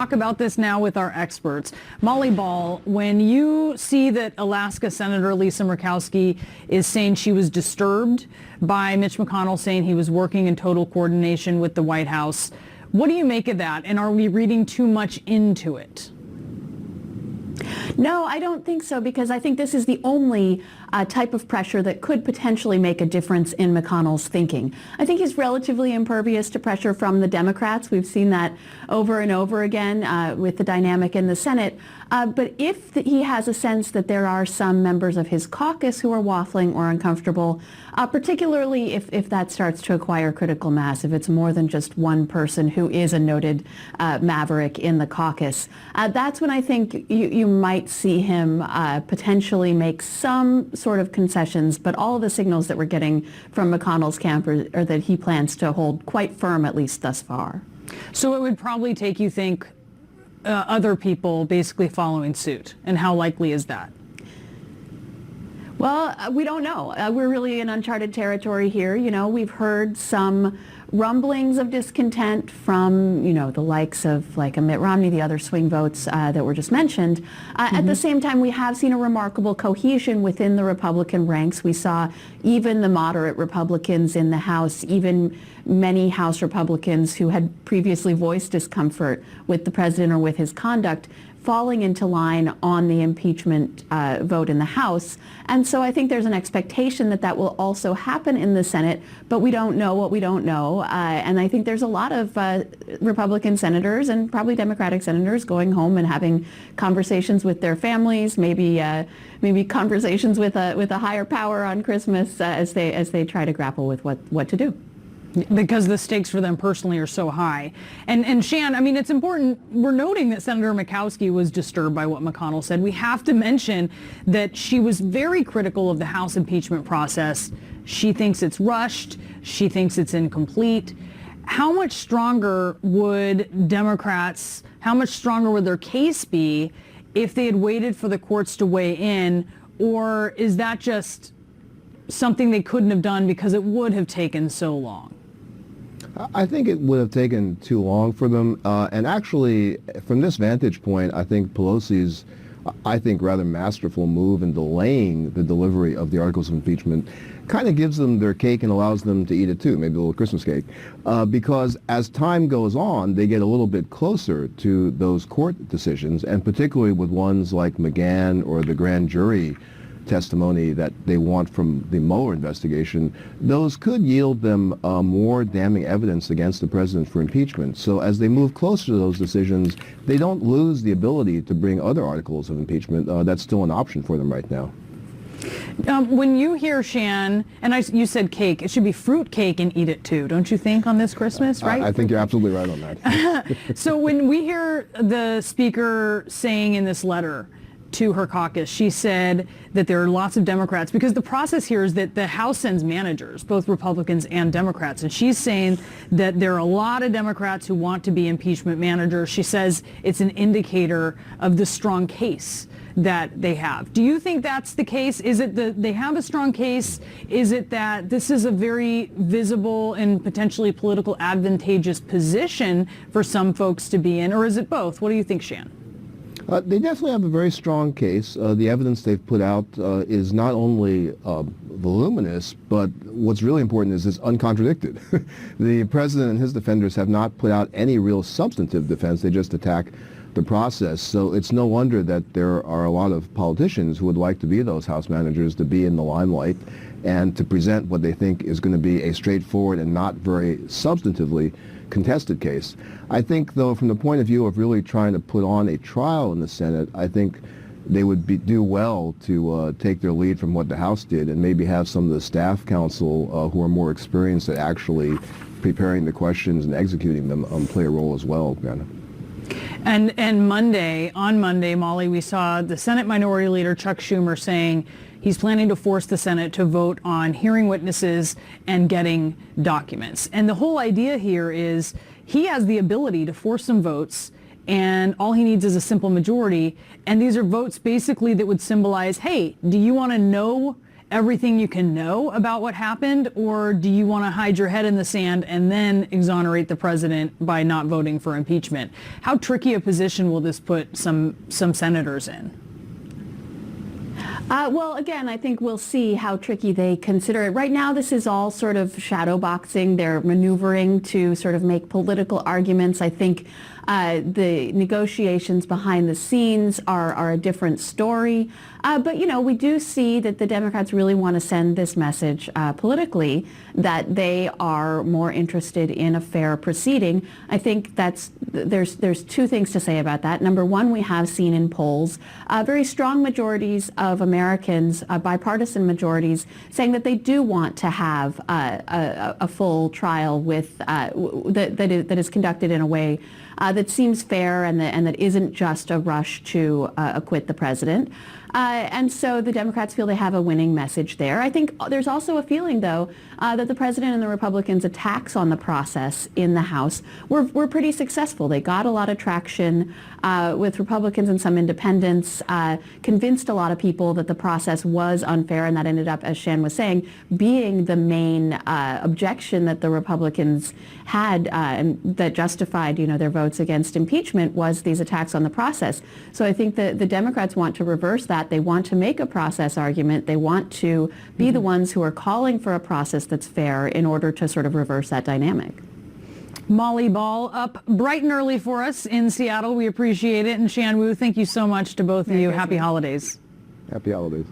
Talk about this now with our experts. Molly Ball, when you see that Alaska Senator Lisa Murkowski is saying she was disturbed by Mitch McConnell saying he was working in total coordination with the White House, what do you make of that? And are we reading too much into it? No, I don't think so, because I think this is the only type of pressure that could potentially make a difference in McConnell's thinking. I think he's relatively impervious to pressure from the Democrats. We've seen that over and over again with the dynamic in the Senate. But if he has a sense that there are some members of his caucus who are waffling or uncomfortable, particularly if that starts to acquire critical mass, if it's more than just one person who is a noted maverick in the caucus, that's when I think you might see him potentially make some sort of concessions. But all of the signals that we're getting from McConnell's camp are that he plans to hold quite firm, at least thus far. So it would probably take, you think, other people basically following suit, and how likely is that? Well, we don't know. We're really in uncharted territory here. You know, we've heard some rumblings of discontent from, the likes of like a Mitt Romney, the other swing votes that were just mentioned. At the same time, we have seen a remarkable cohesion within the Republican ranks. We saw even the moderate Republicans in the House, even many House Republicans who had previously voiced discomfort with the president or with his conduct, falling into line on the impeachment vote in the House. And so I think there's an expectation that that will also happen in the Senate, but we don't know what we don't know. And I think there's a lot of Republican senators and probably Democratic senators going home and having conversations with their families, maybe conversations with a higher power on Christmas as they try to grapple with what to do. Because the stakes for them personally are so high. And Shan, I mean, it's important, we're noting that Senator Murkowski was disturbed by what McConnell said. We have to mention that she was very critical of the House impeachment process. She thinks it's rushed. She thinks it's incomplete. How much stronger would Democrats, how much stronger would their case be if they had waited for the courts to weigh in? Or is that just something they couldn't have done because it would have taken so long? I think it would have taken too long for them. And actually, from this vantage point, I think Pelosi's, rather masterful move in delaying the delivery of the articles of impeachment kind of gives them their cake and allows them to eat it too, maybe a little Christmas cake. Because as time goes on, they get a little bit closer to those court decisions, and particularly with ones like McGahn or the grand jury testimony that they want from the Mueller investigation, those could yield them more damning evidence against the president for impeachment. So as they move closer to those decisions, they don't lose the ability to bring other articles of impeachment. That's still an option for them right now. When you hear, Shan, and you said cake, it should be fruit cake and eat it too, don't you think, on this Christmas, right? I think you're absolutely right on that. So when we hear the speaker saying in this letter to her caucus, she said that there are lots of Democrats, because the process here is that the House sends managers, both Republicans and Democrats, and she's saying that there are a lot of Democrats who want to be impeachment managers. She says it's an indicator of the strong case that they have. Do you think that's the case? Is it that they have a strong case? Is it that this is a very visible and potentially political advantageous position for some folks to be in, or is it both? What do you think, Shan? They definitely have a very strong case. The evidence they've put out is not only voluminous, but what's really important is it's uncontradicted. The president and his defenders have not put out any real substantive defense. They just attack the process. So it's no wonder that there are a lot of politicians who would like to be those House managers, to be in the limelight and to present what they think is going to be a straightforward and not very substantively contested case. I think, though, from the point of view of really trying to put on a trial in the Senate, I think they would do well to take their lead from what the House did and maybe have some of the staff counsel who are more experienced at actually preparing the questions and executing them play a role as well, Anna. And on Monday, Molly, we saw the Senate Minority Leader Chuck Schumer saying he's planning to force the Senate to vote on hearing witnesses and getting documents. And the whole idea here is he has the ability to force some votes, and all he needs is a simple majority. And these are votes basically that would symbolize, hey, do you want to know everything you can know about what happened, or do you want to hide your head in the sand and then exonerate the president by not voting for impeachment? How tricky a position will this put some senators in? Well, again, I think we'll see how tricky they consider it. Right now, this is all sort of shadow boxing. They're maneuvering to sort of make political arguments. I think the negotiations behind the scenes are a different story. But, you know, we do see that the Democrats really want to send this message politically that they are more interested in a fair proceeding. I think there's two things to say about that. Number one, we have seen in polls very strong majorities of Americans, bipartisan majorities, saying that they do want to have a full trial with that is conducted in a way that seems fair and that isn't just a rush to acquit the president. And so the Democrats feel they have a winning message there. I think there's also a feeling, though, that the president and the Republicans' attacks on the process in the House were pretty successful. They got a lot of traction with Republicans and some independents, convinced a lot of people that the process was unfair, and that ended up, as Shan was saying, being the main objection that the Republicans had and that justified, you know, their votes against impeachment was these attacks on the process. So I think that the Democrats want to reverse that. They want to make a process argument. They want to be the ones who are calling for a process that's fair in order to sort of reverse that dynamic. Molly Ball up bright and early for us in Seattle. We appreciate it. And Shan Wu, thank you so much to both of you. Happy holidays. Happy holidays.